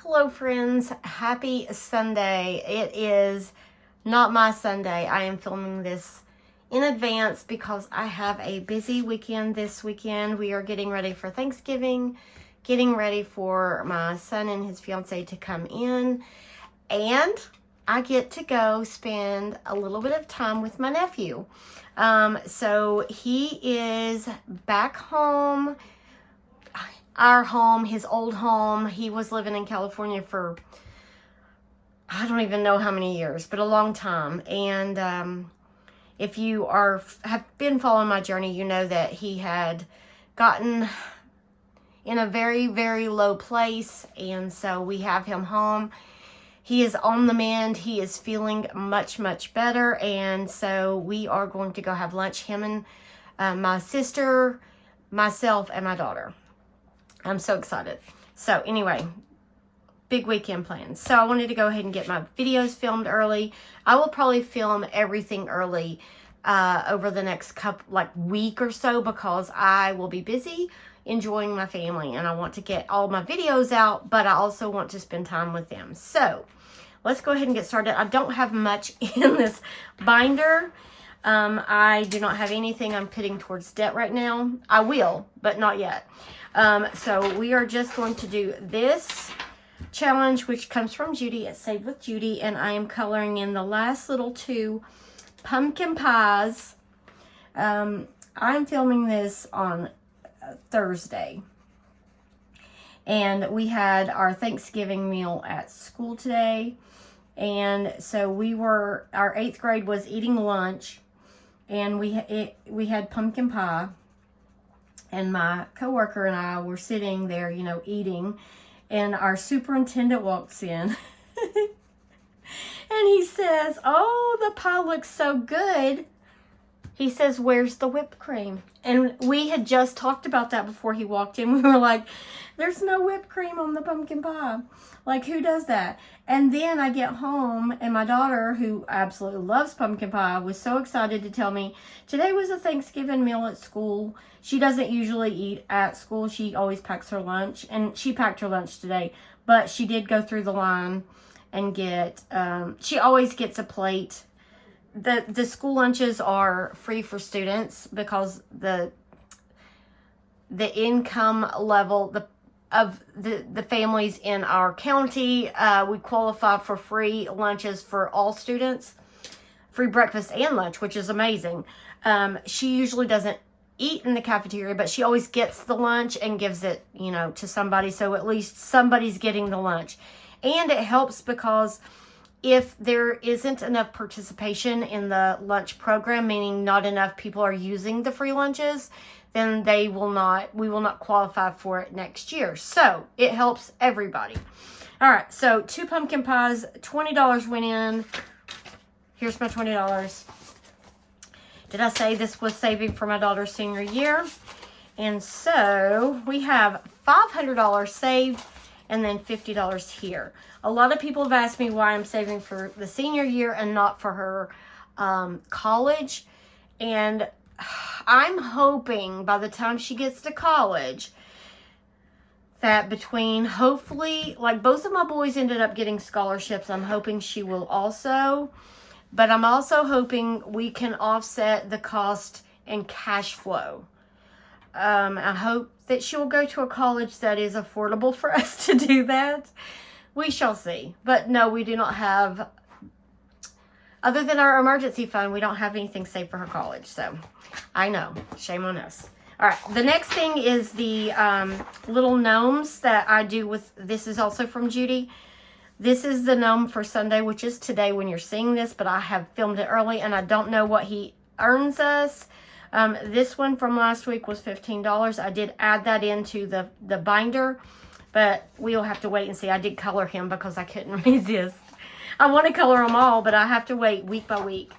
Hello friends, happy Sunday. It is not my Sunday. I am filming this in advance because I have a busy weekend this weekend. We are getting ready for Thanksgiving, getting ready for my son and his fiance to come in, and I get to go spend a little bit of time with my nephew. So he is back home, our home, his old home. He was living in California for, I don't even know how many years, but a long time. And if you have been following my journey, you know that he had gotten in a very, very low place. And so we have him home. He is on the mend. He is feeling much, much better. And so we are going to go have lunch, him and my sister, myself, and my daughter. I'm so excited. So anyway, big weekend plans. So I wanted to go ahead and get my videos filmed early. I will probably film everything early over the next week or so, because I will be busy enjoying my family and I want to get all my videos out, but I also want to spend time with them. So let's go ahead and get started. I don't have much in this binder. I do not have anything I'm putting towards debt right now. I will, but not yet. So we are just going to do this challenge, which comes from Judy at Save with Judy, and I am coloring in the last little two pumpkin pies. I'm filming this on Thursday, and we had our Thanksgiving meal at school today, and so our 8th grade was eating lunch, and we had pumpkin pie. And my coworker and I were sitting there, eating, and our superintendent walks in and he says, "Oh, the pie looks so good." He says, "Where's the whipped cream?" And we had just talked about that before he walked in. We were like, "There's no whipped cream on the pumpkin pie. Like, who does that?" And then I get home, and my daughter, who absolutely loves pumpkin pie, was so excited to tell me today was a Thanksgiving meal at school. She doesn't usually eat at school. She always packs her lunch, and she packed her lunch today. But she did go through the line and get, she always gets a plate. The school lunches are free for students because the income level of the families in our county, we qualify for free lunches for all students, free breakfast and lunch, which is amazing. She usually doesn't eat in the cafeteria, but she always gets the lunch and gives it, to somebody. So at least somebody's getting the lunch. And it helps because if there isn't enough participation in the lunch program, meaning not enough people are using the free lunches, then we will not qualify for it next year. So it helps everybody. All right, so 2 pumpkin pies, $20 went in. Here's my $20. Did I say this was saving for my daughter's senior year? And so we have $500 saved and then $50 here. A lot of people have asked me why I'm saving for the senior year and not for her college. And I'm hoping by the time she gets to college that hopefully, both of my boys ended up getting scholarships. I'm hoping she will also. But I'm also hoping we can offset the cost and cash flow. I hope that she will go to a college that is affordable for us to do that. We shall see. But no, we do not have, other than our emergency fund, we don't have anything saved for her college. So I know, shame on us. All right, the next thing is the little gnomes that I do with, this is also from Judy. This is the gnome for Sunday, which is today when you're seeing this, but I have filmed it early and I don't know what he earns us. This one from last week was $15. I did add that into the binder, but we'll have to wait and see. I did color him because I couldn't resist. I want to color them all, but I have to wait week by week.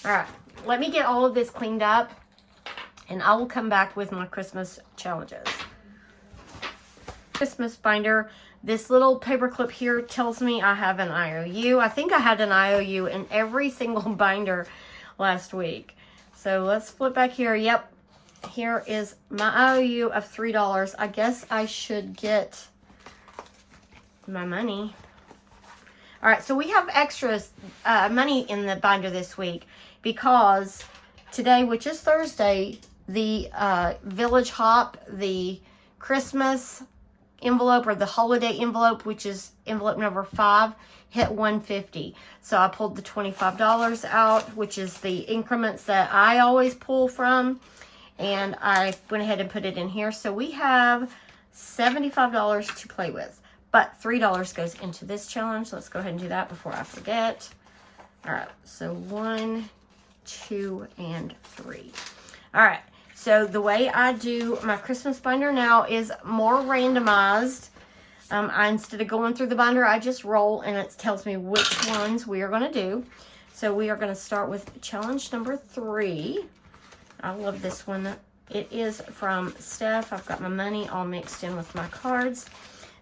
All right, let me get all of this cleaned up and I will come back with my Christmas challenges. Christmas binder. This little paper clip here tells me I have an IOU. I think I had an IOU in every single binder last week. So let's flip back here. Yep. Here is my IOU of $3. I guess I should get my money. All right, so we have extra money in the binder this week because today, which is Thursday, the Village Hop, the Christmas envelope or the holiday envelope, which is envelope number 5, hit 150. So I pulled the $25 out, which is the increments that I always pull from, and I went ahead and put it in here. So we have $75 to play with, but $3 goes into this challenge. Let's go ahead and do that before I forget. All right, so 1, 2, and 3. All right, so the way I do my Christmas binder now is more randomized. Instead of going through the binder, I just roll and it tells me which ones we are going to do. So we are going to start with challenge number 3. I love this one. It is from Steph. I've got my money all mixed in with my cards.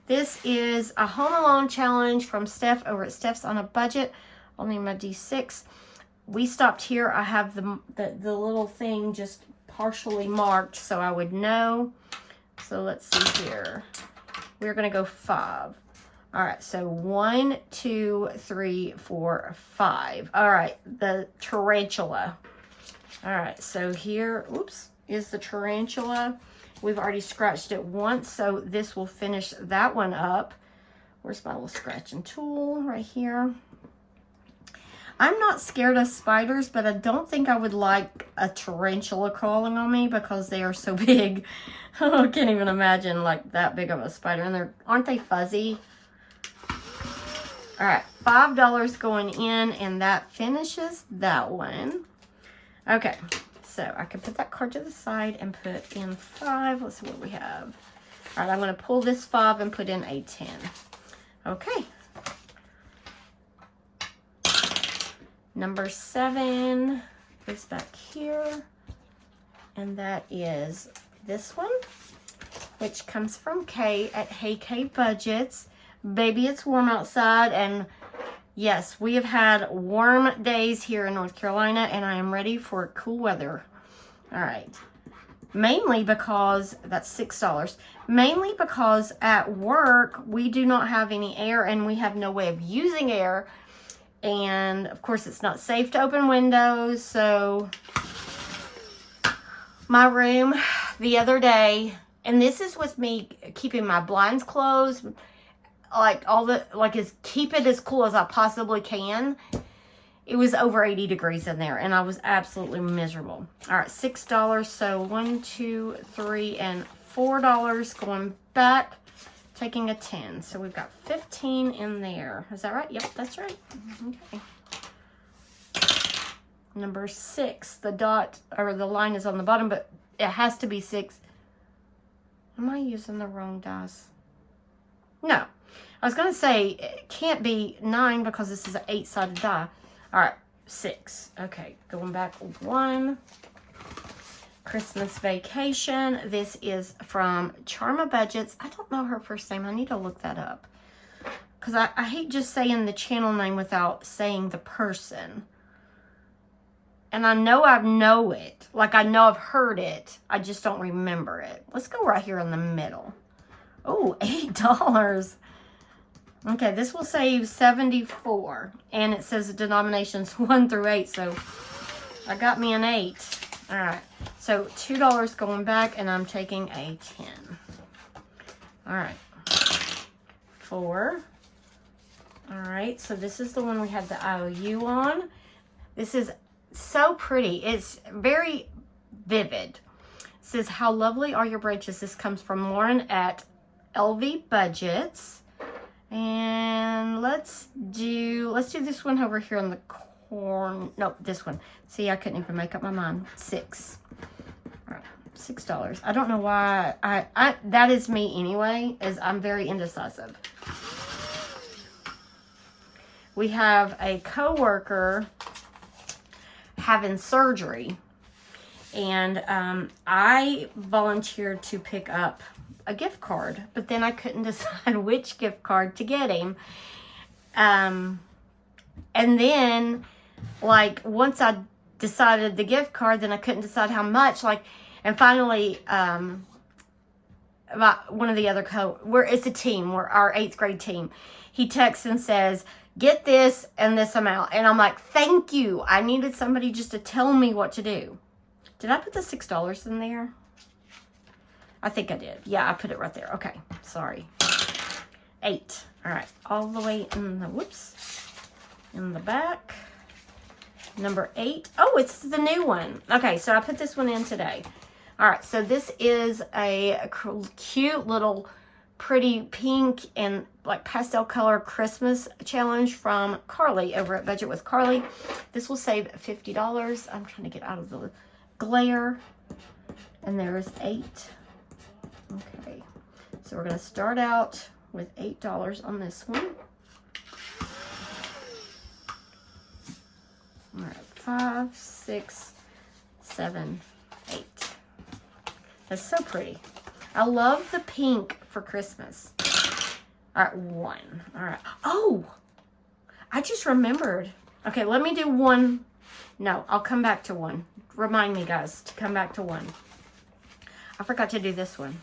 This is a Home Alone challenge from Steph over at Steph's on a Budget. Only my D6. We stopped here. I have the little thing just partially marked so I would know. So let's see here. We're going to go 5. All right, so 1, 2, 3, 4, 5. All right, the tarantula. All right, so here, oops, is the tarantula. We've already scratched it once, so this will finish that one up. Where's my little scratching tool? Right here. I'm not scared of spiders, but I don't think I would like a tarantula crawling on me because they are so big. I can't even imagine like that big of a spider. And aren't they fuzzy? All right, $5 going in, and that finishes that one. Okay, so I can put that card to the side and put in 5. Let's see what we have. All right, I'm going to pull this 5 and put in a 10. Okay. Number 7 is back here, and that is this one, which comes from Kay at Hey Kay Budgets. Baby, it's warm outside, and yes, we have had warm days here in North Carolina, and I am ready for cool weather. All right. Mainly because, that's $6. Mainly because at work, we do not have any air, and we have no way of using air. And of course, it's not safe to open windows. So my room the other day, and this is with me keeping my blinds closed, keep it as cool as I possibly can. It was over 80 degrees in there, and I was absolutely miserable. All right, $6. So 1, 2, 3, and $4 going back. Taking a 10. So we've got 15 in there. Is that right? Yep, that's right. Okay. Number 6. The dot or the line is on the bottom, but it has to be 6. Am I using the wrong dice? No. I was going to say it can't be 9 because this is an 8-sided die. All right, 6. Okay, going back 1. Christmas Vacation. This is from Charma Budgets. I don't know her first name. I need to look that up. Because I hate just saying the channel name without saying the person. And I know it. Like, I know I've heard it. I just don't remember it. Let's go right here in the middle. Oh, $8. Okay, this will save $74. And it says the denominations 1 through 8. So, I got me an 8. All right. So, $2 going back, and I'm taking a 10. All right. 4. All right. So, this is the one we had the IOU on. This is so pretty. It's very vivid. It says, how lovely are your branches? This comes from Lauren at LV Budgets. And let's do this one over here in the corner. Nope, this one. See, I couldn't even make up my mind. 6. All right, $6. I don't know why. That is me anyway, as I'm very indecisive. We have a coworker having surgery, and I volunteered to pick up a gift card, but then I couldn't decide which gift card to get him. And then, like, once I decided the gift card, then I couldn't decide how much. Like, and finally, one of the other it's a team. We're our 8th grade team. He texts and says, get this and this amount. And I'm like, thank you. I needed somebody just to tell me what to do. Did I put the $6 in there? I think I did. Yeah, I put it right there. Okay, sorry. 8. All right, all the way in the, in the back. Number 8. Oh, it's the new one. Okay, so I put this one in today. All right, so this is a cute little pretty pink and like pastel color Christmas challenge from Carly over at Budget with Carly. This will save $50. I'm trying to get out of the glare. And there is 8. Okay, so we're going to start out with $8 on this one. All right, 5, 6, 7, 8. That's so pretty. I love the pink for Christmas. All right, 1. All right. Oh, I just remembered. Okay, let me do 1. No, I'll come back to 1. Remind me, guys, to come back to 1. I forgot to do this one.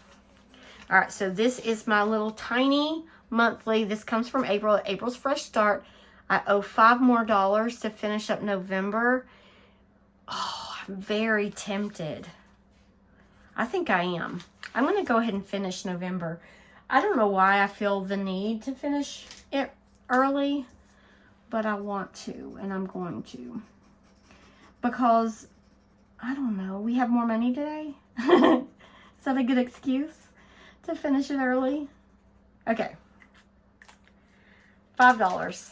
All right, so this is my little tiny monthly. This comes from April. April's fresh start. I owe $5 more to finish up November. Oh, I'm very tempted. I think I am. I'm going to go ahead and finish November. I don't know why I feel the need to finish it early, but I want to, and I'm going to. Because, I don't know, we have more money today? Is that a good excuse to finish it early? Okay. $5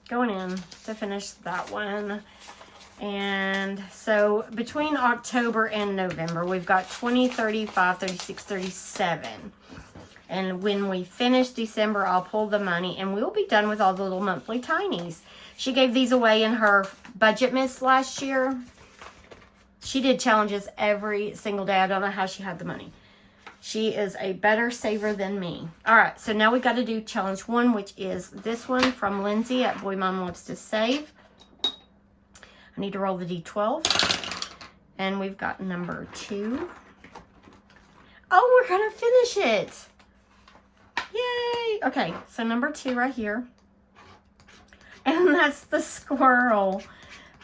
going in to finish that one. And so between October and November, we've got 20, 35, 36, 37. And when we finish December, I'll pull the money and we'll be done with all the little monthly tinies. She gave these away in her budget miss last year. She did challenges every single day. I don't know how she had the money. She is a better saver than me. All right, so now we got to do challenge 1, which is this one from Lindsay at Boy Mom Loves to Save. I need to roll the D12. And we've got number 2. Oh, we're going to finish it. Yay. Okay, so number 2 right here. And that's the squirrel.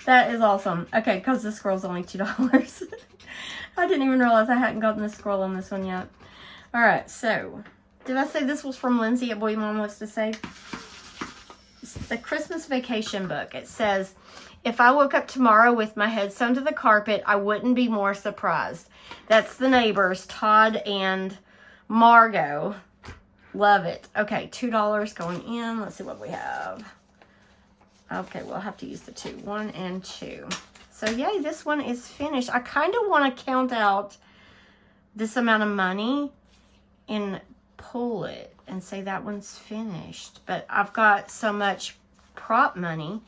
That is awesome. Okay, because the squirrel's only $2. I didn't even realize I hadn't gotten the squirrel on this one yet. All right, so did I say this was from Lindsay at Boy Mom Loves to Save? It's the Christmas vacation book. It says, if I woke up tomorrow with my head sewn to the carpet, I wouldn't be more surprised. That's the neighbors, Todd and Margot. Love it. Okay, $2 going in. Let's see what we have. Okay, we'll have to use the 2. 1 and 2. So, yay, this one is finished. I kind of want to count out this amount of money and pull it and say that one's finished. But I've got so much prop money.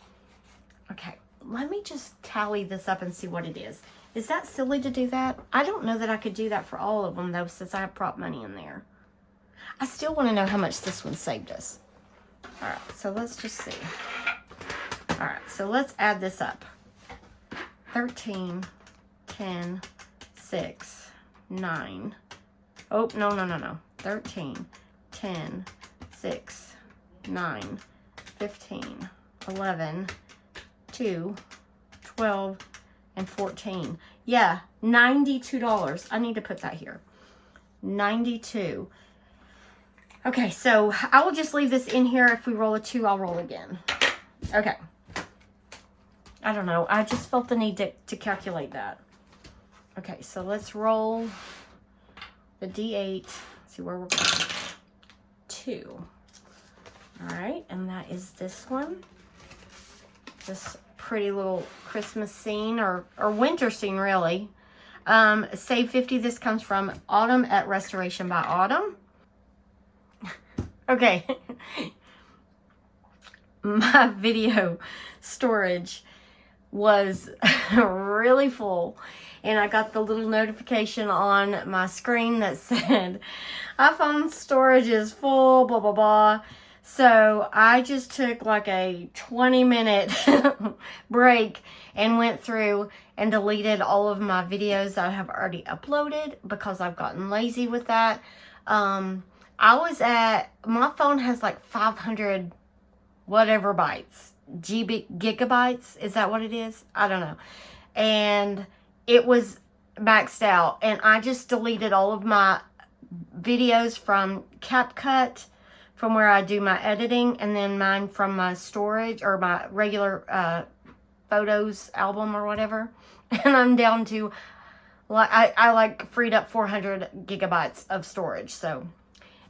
Okay, let me just tally this up and see what it is. Is that silly to do that? I don't know that I could do that for all of them, though, since I have prop money in there. I still want to know how much this one saved us. All right, so let's just see. All right, so let's add this up. 13, 10, 6, 9. Oh, no. 13, 10, 6, 9, 15, 11, 2, 12, and 14. Yeah, $92. I need to put that here. 92. Okay, so I will just leave this in here. If we roll a 2, I'll roll again. Okay. I don't know. I just felt the need to calculate that. Okay, so let's roll the D8. Let's see where we're going. 2. All right, and that is this one. This pretty little Christmas scene or winter scene, really. Save 50. This comes from Autumn at Restoration by Autumn. Okay. My video storage was really full, and I got the little notification on my screen that said iPhone storage is full, blah blah blah. So I just took like a 20-minute break and went through and deleted all of my videos that I have already uploaded because I've gotten lazy with that. My phone has like 500 whatever bytes, gigabytes. Is that what it is? I don't know. And it was maxed out. And I just deleted all of my videos from CapCut, from where I do my editing, and then mine from my storage or my regular photos album or whatever. And I'm down to, like, I like freed up 400 gigabytes of storage. So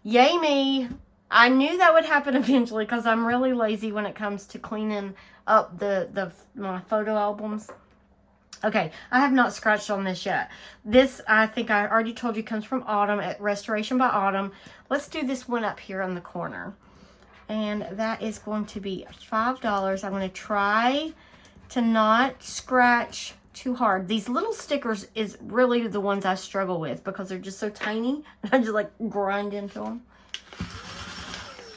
yay me. I knew that would happen eventually because I'm really lazy when it comes to cleaning up my photo albums. Okay, I have not scratched on this yet. This, I think I already told you, comes from Autumn at Restoration by Autumn. Let's do this one up here in the corner. And that is going to be $5. I'm going to try to not scratch too hard. These little stickers is really the ones I struggle with because they're just so tiny. I just like grind into them.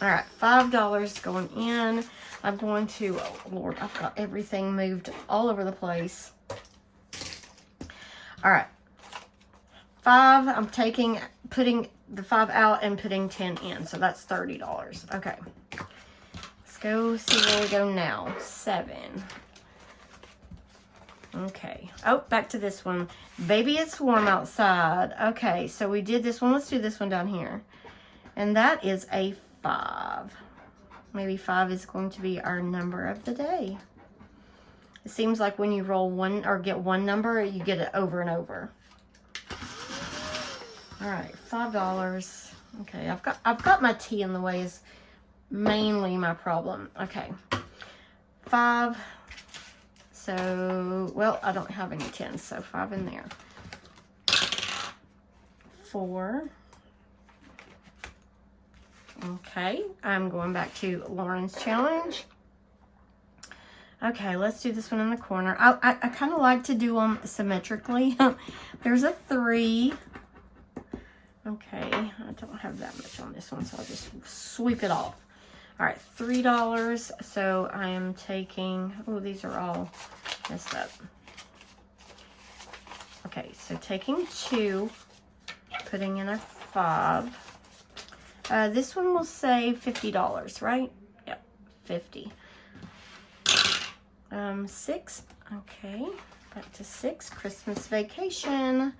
All right, $5 going in. I'm going to, oh Lord, I've got everything moved all over the place. All right, 5, I'm putting the 5 out and putting 10 in. So that's $30. Okay, let's go see where we go now. 7. Okay, oh, back to this one. Baby, it's warm outside. Okay, so we did this one. Let's do this one down here. And that is a 5. Maybe 5 is going to be our number of the day. It seems like when you roll one or get one number, you get it over and over. All right, $5. Okay, I've got my tea in the way is mainly my problem. Okay, 5. So, well, I don't have any 10s, so 5 in there. 4. Okay, I'm going back to Lauren's challenge. Okay, let's do this one in the corner. I kind of like to do them symmetrically. There's a 3. Okay, I don't have that much on this one, so I'll just sweep it off. All right, $3. So I am taking, oh, these are all messed up. Okay, so taking 2, putting in a 5. This one will save $50, right? Yep, 50. 6. Okay, back to 6. Christmas vacation.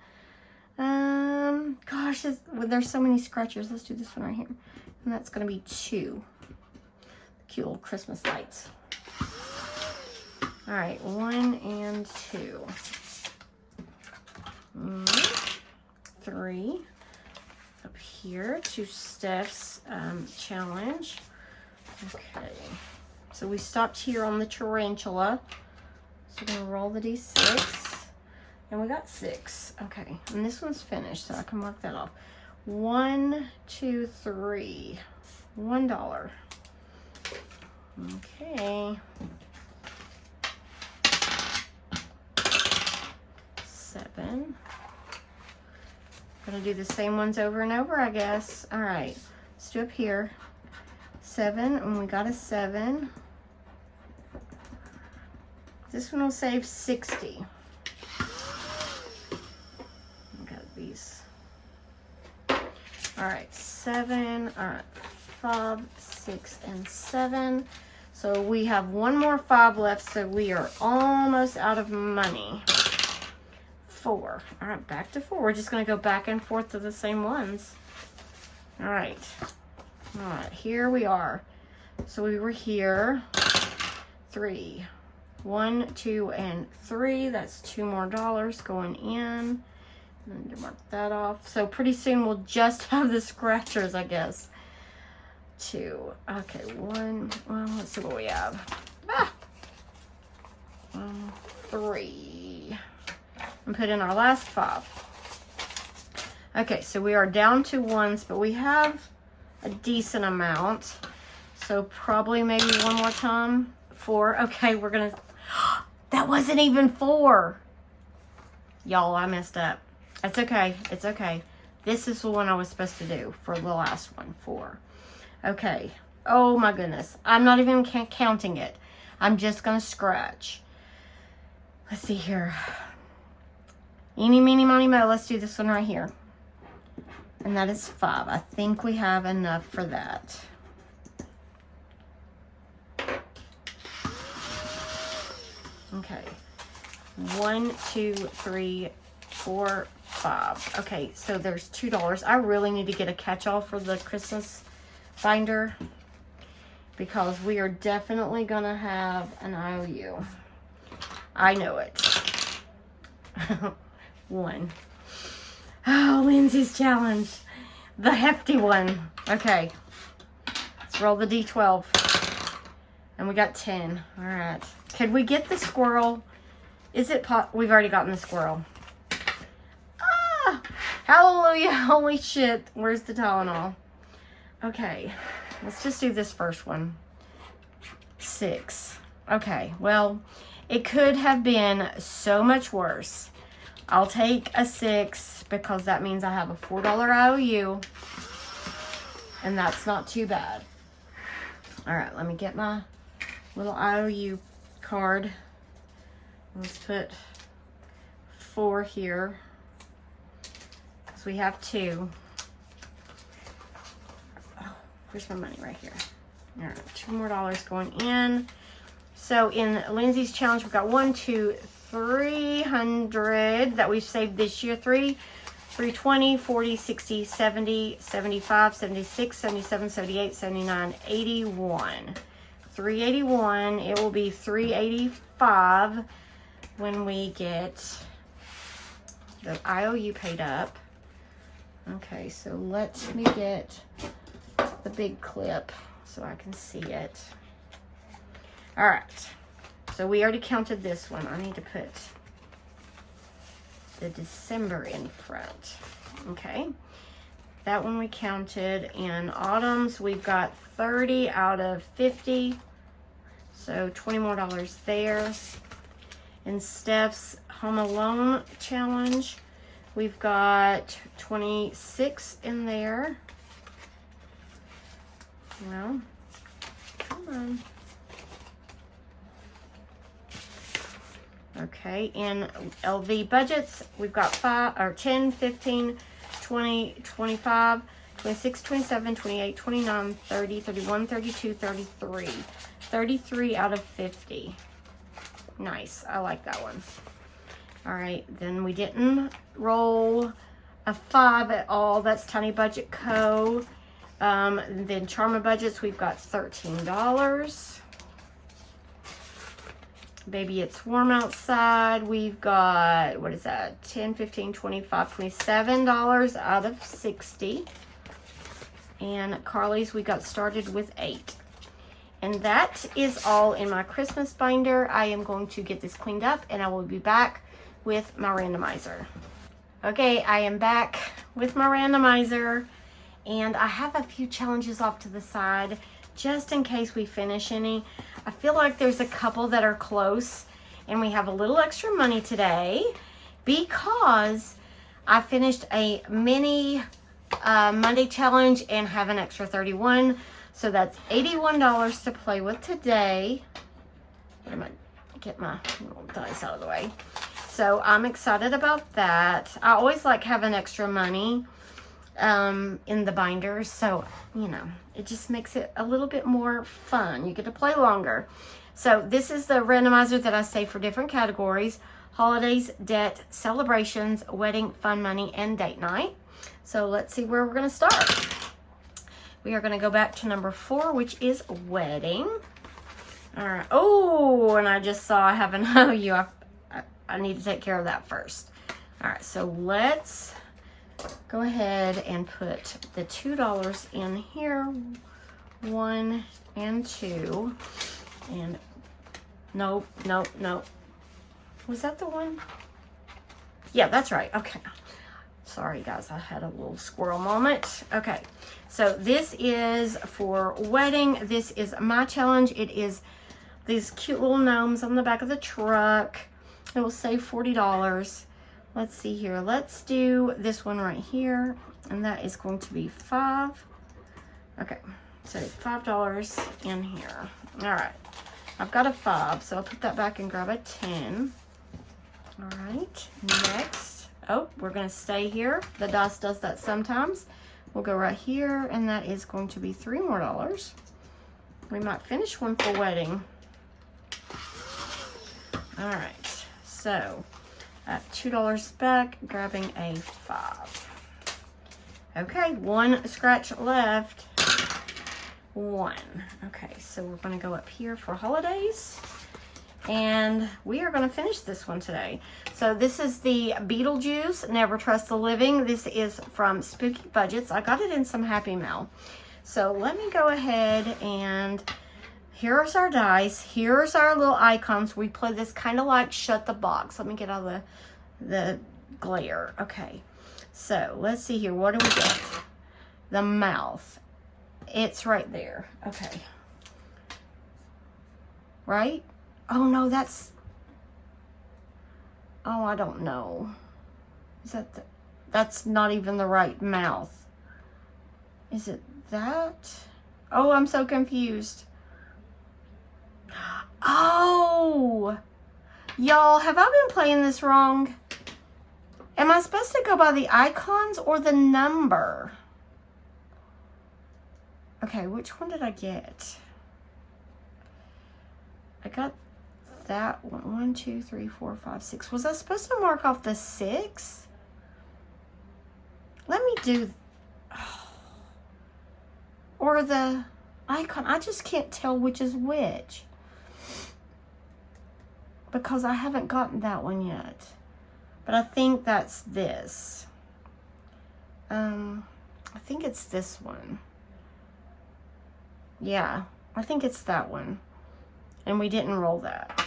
Gosh, there's so many scratchers. Let's do this one right here. And that's going to be 2. Cute little Christmas lights. All right, 1 and 2. 3. Up here to Steph's challenge. Okay, so we stopped here on the tarantula. So we're going to roll the D6. And we got 6. Okay, and this one's finished, so I can mark that off. 1, 2, 3. $1. Okay. 7. Gonna do the same ones over and over, I guess. All right, let's do up here. 7, and we got a 7. This one will save 60. Got these. All right, 7. All right, 5, 6, and 7. So we have one more 5 left, so we are almost out of money. 4. All right, back to 4. We're just going to go back and forth to the same ones. All right. All right, here we are. So we were here. 3. 1, 2, and 3. That's $2 more going in. And mark that off. So pretty soon we'll just have the scratchers, I guess. 2. Okay, 1. Well, let's see what we have. 3. And put in our last 5. Okay, so we are down to 1s, but we have a decent amount. So probably maybe one more time. 4. Okay, we're gonna, that wasn't even 4. Y'all, I messed up. It's okay, it's okay. This is the one I was supposed to do for the last one, 4. Okay, Oh my goodness. I'm not even counting it. I'm just going to scratch. Let's see here. Eeny, meeny, miny, mo. Let's do this one right here. And that is 5. I think we have enough for that. Okay. 1, 2, 3, 4, 5. Okay, so there's $2. I really need to get a catch-all for the Christmas binder because we are definitely going to have an IOU. I know it. 1. Oh, Lindsay's challenge. The hefty one. Okay. Let's roll the D12. And we got 10. All right. Could we get the squirrel? Is it we've already gotten the squirrel. Ah! Hallelujah. Holy shit. Where's the Tylenol? Okay. Let's just do this first one. 6. Okay. Well, it could have been so much worse. I'll take a 6 because that means I have a $4 IOU. And that's not too bad. All right, let me get my little IOU card. Let's put 4 here because we have 2. Oh, where's my money? Right here. All right, $2 more going in. So in Lindsay's challenge, we've got 1, 2, 300 that we've saved this year. 320, 40, 60, 70, 75, 76, 77, 78, 79, 81. 381. It will be 385 when we get the IOU paid up. Okay, so let me get the big clip so I can see it. All right. So we already counted this one. I need to put the December in front. Okay. That one we counted. In Autumn's, we've got 30 out of 50. So $20 more there. In Steph's Home Alone challenge, we've got 26 in there. Well, come on. Okay, in LV budgets, we've got 10, 15, 20, 25, 26, 27, 28, 29, 30, 31, 32, 33. 33 out of 50. Nice, I like that one. All right, then we didn't roll a 5 at all. That's Tiny Budget Co. Then Charma Budgets, we've got $13. Baby It's Warm Outside, we've got, what is that, 10, 15, 25, $27 out of 60. And Carly's, we got started with 8. And that is all in my Christmas binder. I am going to get this cleaned up and I will be back with my randomizer. Okay, I am back with my randomizer and I have a few challenges off to the side just in case we finish any. I feel like there's a couple that are close and we have a little extra money today because I finished a mini Monday challenge and have an extra 31. So that's $81 to play with today. I'm gonna get my little dice out of the way. So I'm excited about that. I always like having extra money in the binders. So, you know, it just makes it a little bit more fun. You get to play longer. So this is the randomizer that I save for different categories: holidays, debt, celebrations, wedding, fun money, and date night. So let's see where we're going to start. We are going to go back to number 4, which is wedding. All right. Oh, and I just saw I have an OU. I need to take care of that first. All right. So let's go ahead and put the $2 in here. 1 and 2. And nope. Was that the one? Yeah, that's right. Okay. Sorry, guys. I had a little squirrel moment. Okay. So this is for wedding. This is my challenge. It is these cute little gnomes on the back of the truck. It will save $40. Let's see here. Let's do this one right here. And that is going to be 5. Okay. So $5 in here. All right. I've got a 5, so I'll put that back and grab a 10. All right. Next. Oh, we're going to stay here. The dice does that sometimes. We'll go right here, and that is going to be $3 more. We might finish one for wedding. All right. So I have $2 back, grabbing a 5. Okay, 1 scratch left. 1. Okay, so we're going to go up here for holidays. And we are going to finish this one today. So this is the Beetlejuice Never Trust the Living. This is from Spooky Budgets. I got it in some Happy Mail. So let me go ahead and here's our dice. Here's our little icons. We play this kind of like Shut the Box. Let me get out of the glare. Okay. So let's see here. What do we get? The mouth. It's right there. Okay. Right? Oh, no, that's... Oh, I don't know. Is that the... That's not even the right mouth. Is it that? Oh, I'm so confused. Oh! Y'all, have I been playing this wrong? Am I supposed to go by the icons or the number? Okay, which one did I get? I got that one. 1, 2, 3, 4, 5, 6. Was I supposed to mark off the 6? Let me do... Oh. Or the icon. I just can't tell which is which. Because I haven't gotten that one yet. But I think that's this. I think it's this one. Yeah, I think it's that one. And we didn't roll that.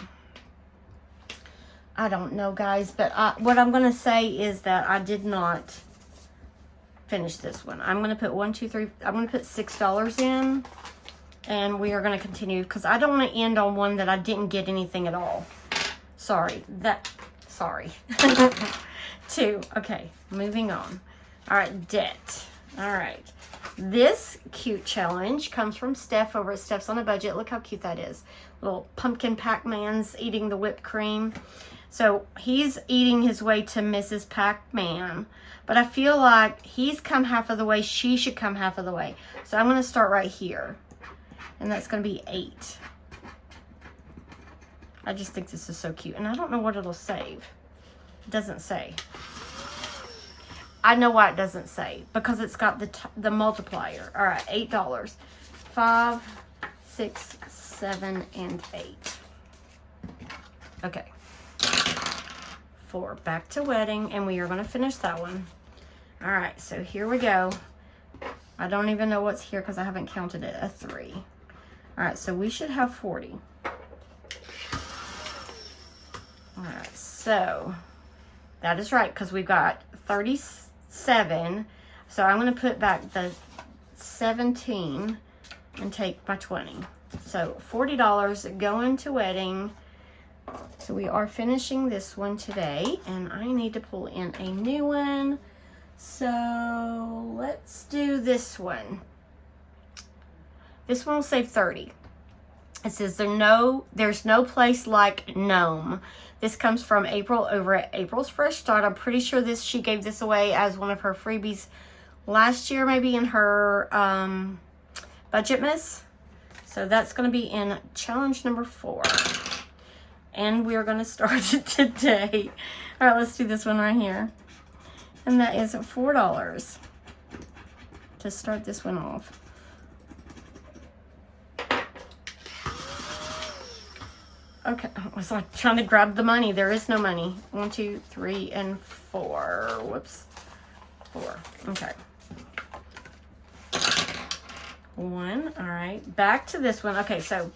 I don't know, guys, but what I'm going to say is that I did not finish this one. I'm going to put 1, 2, 3, I'm going to put $6 in. And we are going to continue because I don't want to end on one that I didn't get anything at all. Sorry. Sorry. 2. Okay, moving on. All right, debt. All right. This cute challenge comes from Steph over at Steph's on a Budget. Look how cute that is. Little pumpkin Pac Man's eating the whipped cream. So he's eating his way to Mrs. Pac Man. But I feel like he's come half of the way. She should come half of the way. So I'm going to start right here. And that's going to be 8. I just think this is so cute. And I don't know what it'll save. It doesn't say. I know why it doesn't say. Because it's got the multiplier. All right, $8. 5, 6, 7, and 8. Okay. 4. Back to wedding. And we are going to finish that one. All right, so here we go. I don't even know what's here because I haven't counted it. A 3. All right, so we should have 40. All right, so that is right because we've got 37. So I'm going to put back the 17 and take my 20. So $40 going to wedding. So we are finishing this one today, and I need to pull in a new one. So let's do this one. This one will save 30. It says there's no place like Gnome. This comes from April over at April's Fresh Start. I'm pretty sure she gave this away as one of her freebies last year, maybe in her Budget Miss. So that's going to be in challenge number 4. And we're going to start it today. All right, let's do this one right here. And that is $4 to start this one off. Okay, I was like trying to grab the money. There is no money. 1, 2, 3, and 4. Whoops. 4. Okay. 1. All right. Back to this one. Okay, so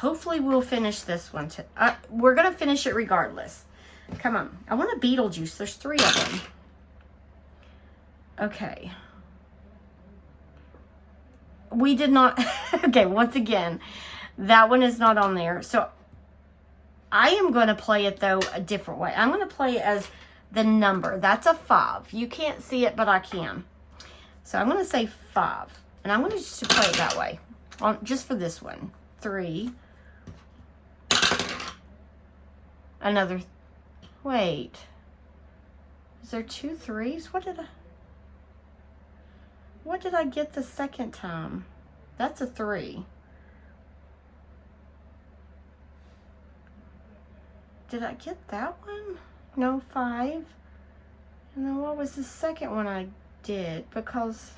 hopefully we'll finish this one. We're going to finish it regardless. Come on. I want a Beetlejuice. There's 3 of them. Okay. We did not... Okay, once again, that one is not on there. So I am going to play it, though, a different way. I'm going to play it as the number. That's a 5. You can't see it, but I can. So I'm going to say 5. And I'm going to just play it that way. Just for this one. 3. Another. Wait. Is there 2 3s? What did I get the second time? That's a 3. Did I get that one? No, 5. And then what was the second one I did? Because,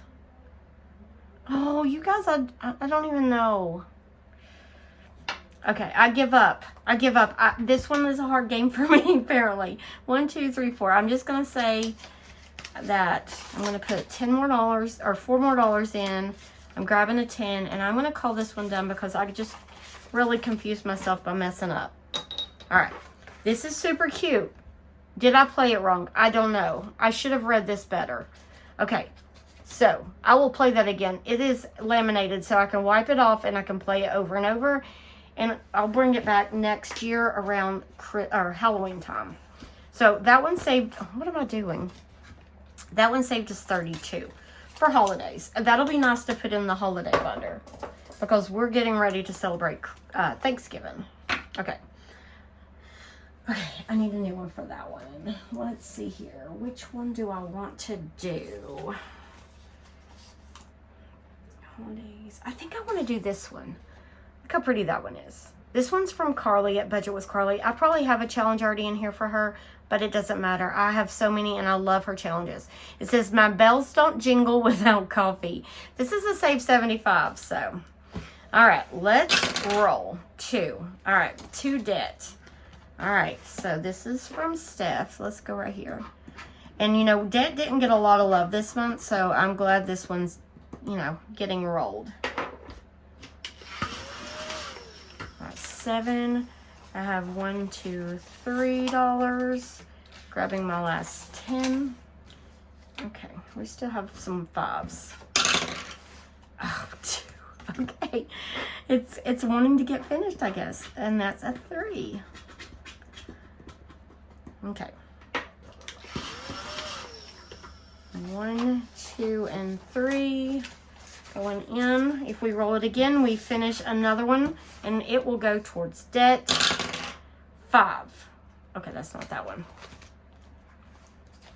oh, you guys, I don't even know. Okay, I give up. This one is a hard game for me, apparently. 1, 2, 3, 4. I'm just going to say that I'm going to put $10 more or $4 more in. I'm grabbing a 10, and I'm going to call this one done because I just really confused myself by messing up. All right. This is super cute. Did I play it wrong? I don't know. I should have read this better. Okay, so I will play that again. It is laminated, so I can wipe it off and I can play it over and over. And I'll bring it back next year around Halloween time. So that one saved, what am I doing? That one saved us 32 for holidays. That'll be nice to put in the holiday binder because we're getting ready to celebrate Thanksgiving. Okay. Okay, I need a new one for that one. Let's see here. Which one do I want to do? Holidays. I think I want to do this one. Look how pretty that one is. This one's from Carly at Budget with Carly. I probably have a challenge already in here for her, but it doesn't matter. I have so many and I love her challenges. It says, my bells don't jingle without coffee. This is a save 75, so. All right, let's roll 2. All right, 2 debt. All right, so this is from Steph. Let's go right here. And, you know, debt didn't get a lot of love this month, so I'm glad this one's, you know, getting rolled. All right, 7. I have $1, $2, $3. Grabbing my last 10. Okay, we still have some 5s. Oh, 2. Okay, it's wanting to get finished, I guess, and that's a 3. Okay. 1, 2, and 3 going in. If we roll it again, we finish another one, and it will go towards debt. 5. Okay, that's not that one.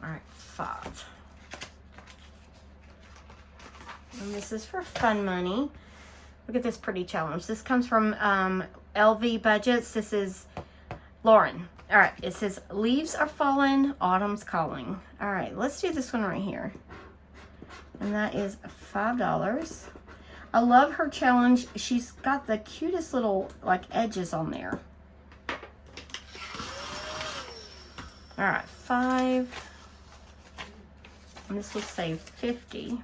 All right, 5. And this is for fun money. Look at this pretty challenge. This comes from LV Budgets. This is Lauren. All right, it says, leaves are falling, autumn's calling. All right, let's do this one right here. And that is $5. I love her challenge. She's got the cutest little, like, edges on there. All right, 5. And this will save 50.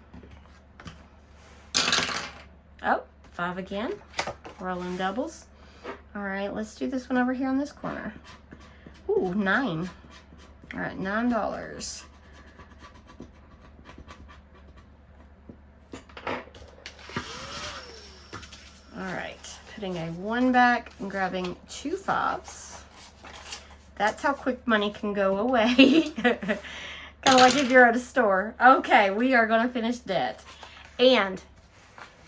Oh, 5 again. Rolling doubles. All right, let's do this one over here in this corner. Ooh, 9. All right, $9. All right, putting a 1 back and grabbing 2 5s. That's how quick money can go away. Kind of like if you're at a store. Okay, we are going to finish debt. And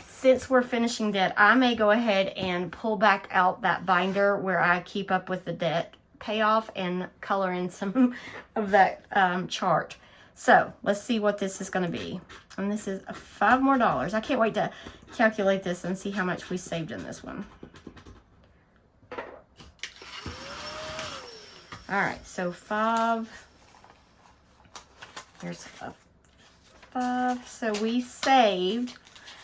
since we're finishing debt, I may go ahead and pull back out that binder where I keep up with the debt payoff and color in some of that chart. So let's see what this is going to be. And this is $5 more. I can't wait to calculate this and see how much we saved in this one. All right, so 5. Here's a 5. So we saved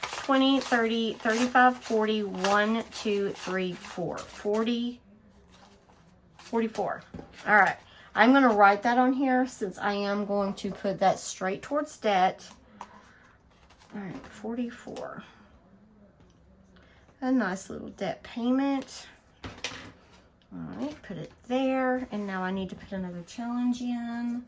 20, 30, 35, 40, 1, 2, 3, 4. 40, 44. All right. I'm going to write that on here since I am going to put that straight towards debt. All right, 44. A nice little debt payment. All right, put it there. And now I need to put another challenge in.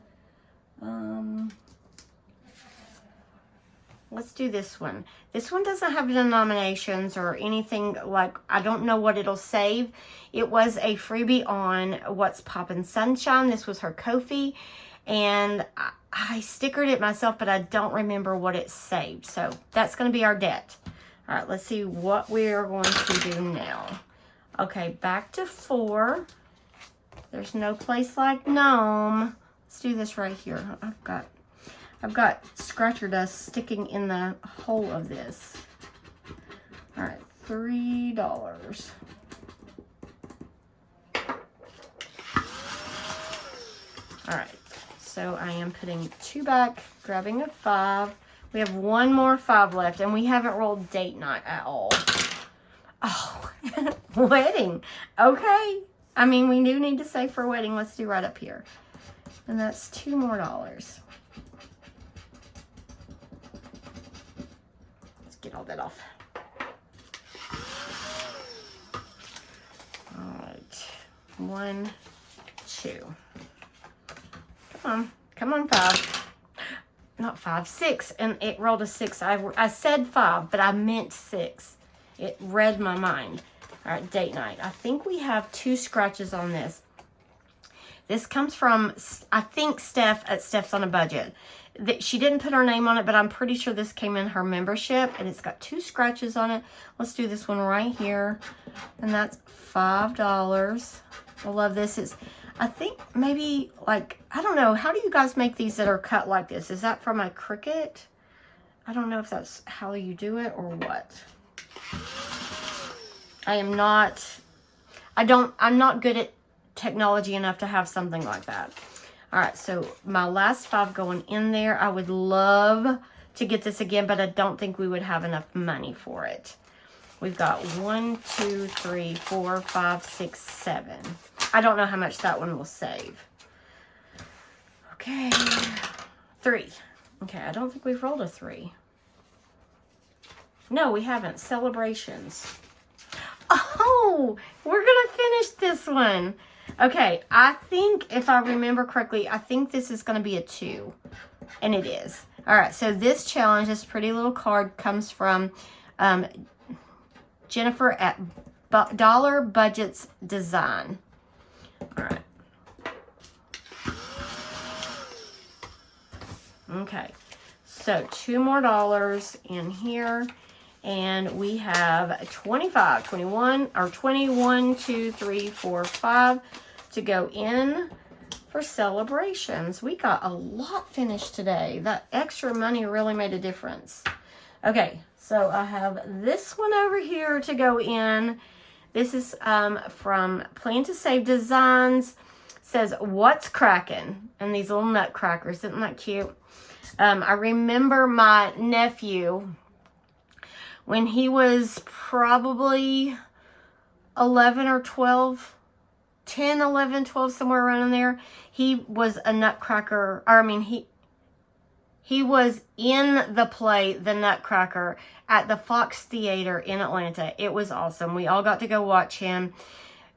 Let's do this one. This one doesn't have denominations or anything, like, I don't know what it'll save. It was a freebie on What's Poppin' Sunshine. This was her Ko-fi. And I stickered it myself, but I don't remember what it saved. So that's going to be our debt. All right, let's see what we are going to do now. Okay, back to 4. There's no place like Gnome. Let's do this right here. I've got scratcher dust sticking in the hole of this. All right, $3. All right, so I am putting 2 back, grabbing a 5. We have 1 more 5 left, and we haven't rolled date night at all. Oh, wedding. Okay. I mean, we do need to save for a wedding. Let's do right up here. And that's $2 more. Let's get all that off. All right. 1, 2. Come on, 5. Not 5, 6. And it rolled a 6. I said 5, but I meant 6. It read my mind. All right, date night. I think we have 2 scratches on this. This comes from, I think, Steph at Steph's on a Budget. She didn't put her name on it, but I'm pretty sure this came in her membership, and it's got 2 scratches on it. Let's do this one right here, and that's $5. I love this. It's, I think, maybe, like, I don't know. How do you guys make these that are cut like this? Is that from a Cricut? I don't know if that's how you do it or what. I'm not good at technology enough to have something like that. All right, so my last 5 going in there. I would love to get this again, but I don't think we would have enough money for it. We've got 1, 2, 3, 4, 5, 6, 7. I don't know how much that one will save. Okay, 3. Okay, I don't think we've rolled a 3. No, we haven't. Celebrations. Oh, we're going to finish this one. Okay, I think, if I remember correctly, I think this is going to be a 2. And it is. All right, so this challenge, this pretty little card, comes from Jennifer at Dollar Budgets Design. All right. Okay, so $2 more in here. And we have 25, 21, or 21, 2, 3, 4, 5 to go in for celebrations. We got a lot finished today. That extra money really made a difference. Okay, so I have this one over here to go in. This is from Plan to Save Designs. It says, "What's crackin'?" And these little nutcrackers. Isn't that cute? I remember my nephew, when he was probably 11 or 12, 10, 11, 12, somewhere around in there, he was a nutcracker. Or, I mean, he was in the play, The Nutcracker, at the Fox Theater in Atlanta. It was awesome. We all got to go watch him.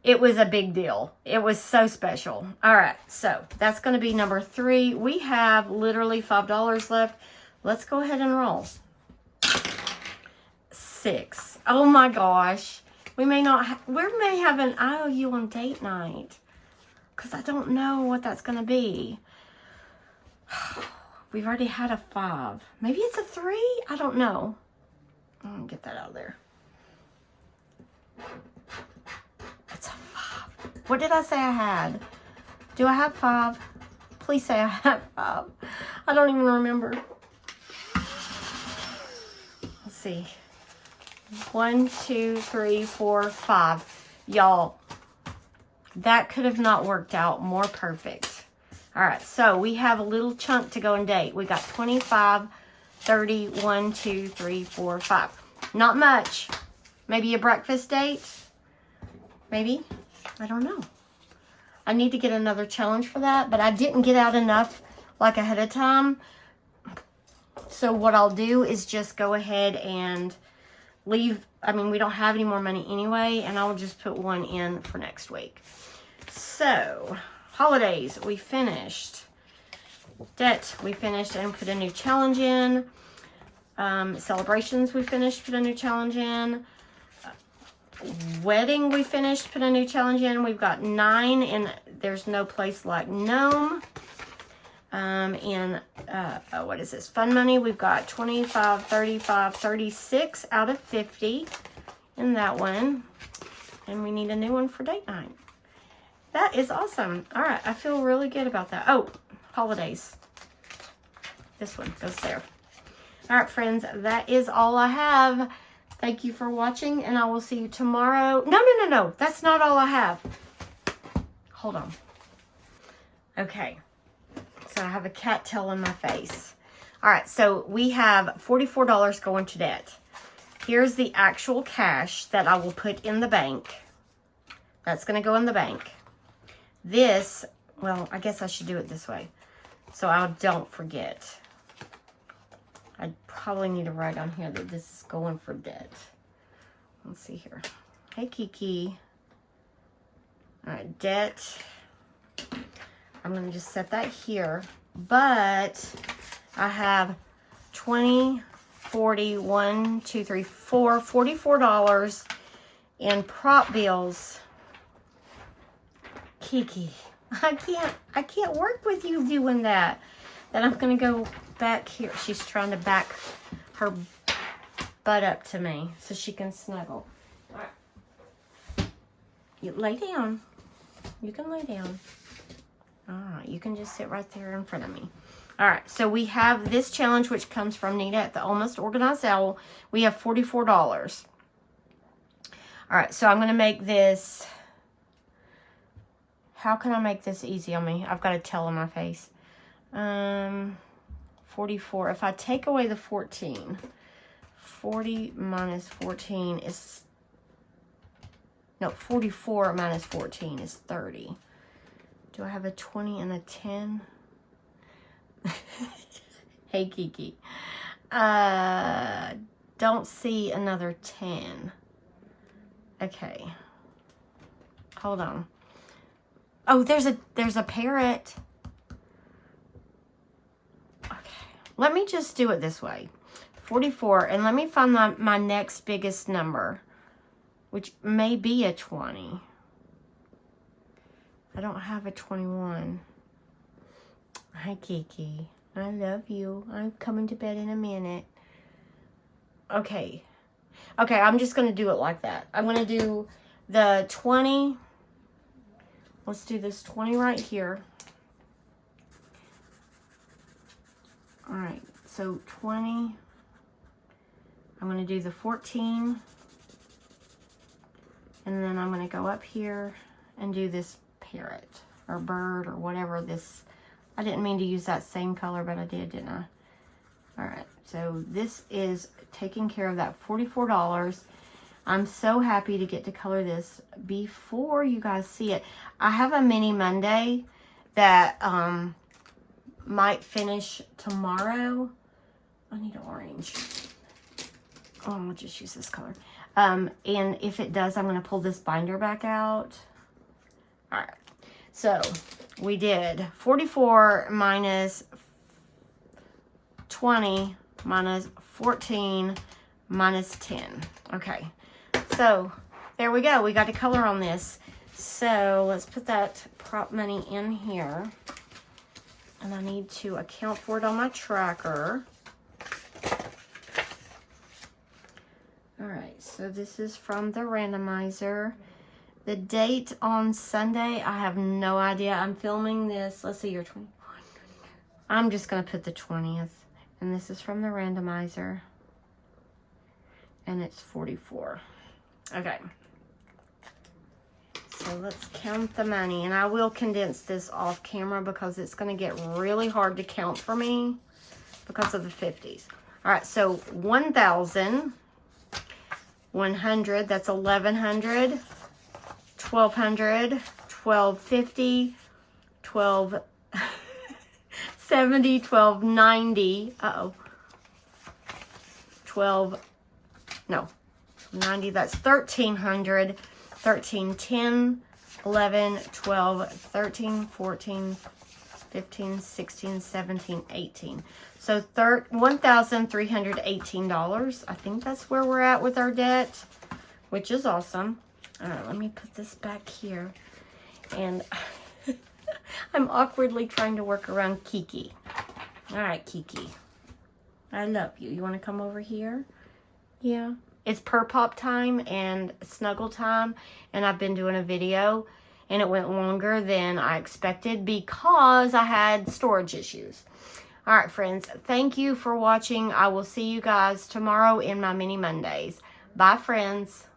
It was a big deal. It was so special. All right, so that's going to be number 3. We have literally $5 left. Let's go ahead and roll. 6. Oh my gosh. We may have an IOU on date night, because I don't know what that's going to be. We've already had a 5. Maybe it's a 3? I don't know. I'm going to get that out of there. It's a 5. What did I say I had? Do I have 5? Please say I have 5. I don't even remember. Let's see. 1, 2, 3, 4, 5. Y'all, that could have not worked out more perfect. All right, so we have a little chunk to go in date. We got 25, 30, 1, 2, 3, 4, 5. Not much. Maybe a breakfast date? Maybe? I don't know. I need to get another challenge for that, but I didn't get out enough like ahead of time. So what I'll do is just go ahead and leave. I mean, we don't have any more money anyway, and I'll just put one in for next week. So, holidays, we finished. Debt, we finished and put a new challenge in. Celebrations, we finished, put a new challenge in. Wedding, we finished, put a new challenge in. We've got 9, and there's no place like Gnome. What is this? Fun money. We've got 25, 35, 36 out of 50 in that one. And we need a new one for date night. That is awesome. All right. I feel really good about that. Oh, holidays. This one goes there. All right, friends. That is all I have. Thank you for watching, and I will see you tomorrow. No. That's not all I have. Hold on. Okay. So I have a cat tail in my face. All right, so we have $44 going to debt. Here's the actual cash that I will put in the bank. That's going to go in the bank. This, well, I guess I should do it this way so I don't forget. I probably need to write on here that this is going for debt. Let's see here. Hey, Kiki. All right, debt. I'm going to just set that here. But I have 20, 40, 1, 2, 3, 4, $44 in prop bills. Kiki, I can't work with you doing that. Then I'm going to go back here. She's trying to back her butt up to me so she can snuggle. All right. You lay down. You can lay down. All right. You can just sit right there in front of me. All right. So we have this challenge, which comes from Nita at the Almost Organized Owl. We have $44. All right. So I'm going to make this. How can I make this easy on me? I've got a tail on my face. 44. If I take away the 14, 40 minus 14 is, no, 44 minus 14 is 30. Do I have a 20 and a 10? Hey, Kiki. Don't see another 10. Okay. Hold on. Oh, there's a parrot. Let me just do it this way. 44. And let me find my next biggest number, which may be a 20. I don't have a 21. Hi, Kiki. I love you. I'm coming to bed in a minute. Okay. Okay, I'm just going to do it like that. I'm going to do the 20. Let's do this 20 right here. All right, so 20, I'm going to do the 14, and then I'm going to go up here and do this parrot or bird or whatever this, I didn't mean to use that same color, but I did, didn't I? All right, so this is taking care of that $44. I'm so happy to get to color this before you guys see it. I have a mini Monday that, might finish tomorrow. I need an orange. Oh, I'll just use this color. And if it does, I'm going to pull this binder back out. All right. So we did 44 minus 20 minus 14 minus 10. Okay. So there we go. We got a color on this. So let's put that prop money in here. And I need to account for it on my tracker. All right, so this is from the randomizer. The date on Sunday, I have no idea. I'm filming this. Let's see, you're 21. I'm just going to put the 20th. And this is from the randomizer. And it's 44. Okay. So let's count the money, and I will condense this off camera because it's going to get really hard to count for me because of the 50s. All right, so 1,000, 100, that's 1,100, 1,200, 1,250, 1,270, 1,290, 90, that's 1,300, 13, 10, 11, 12, 13, 14, 15, 16, 17, 18. So $1,318. I think that's where we're at with our debt, which is awesome. All right, let me put this back here. And I'm awkwardly trying to work around Kiki. All right, Kiki. I love you. You want to come over here? Yeah. It's purr pop time and snuggle time, and I've been doing a video, and it went longer than I expected because I had storage issues. All right, friends. Thank you for watching. I will see you guys tomorrow in my Mini Mondays. Bye, friends.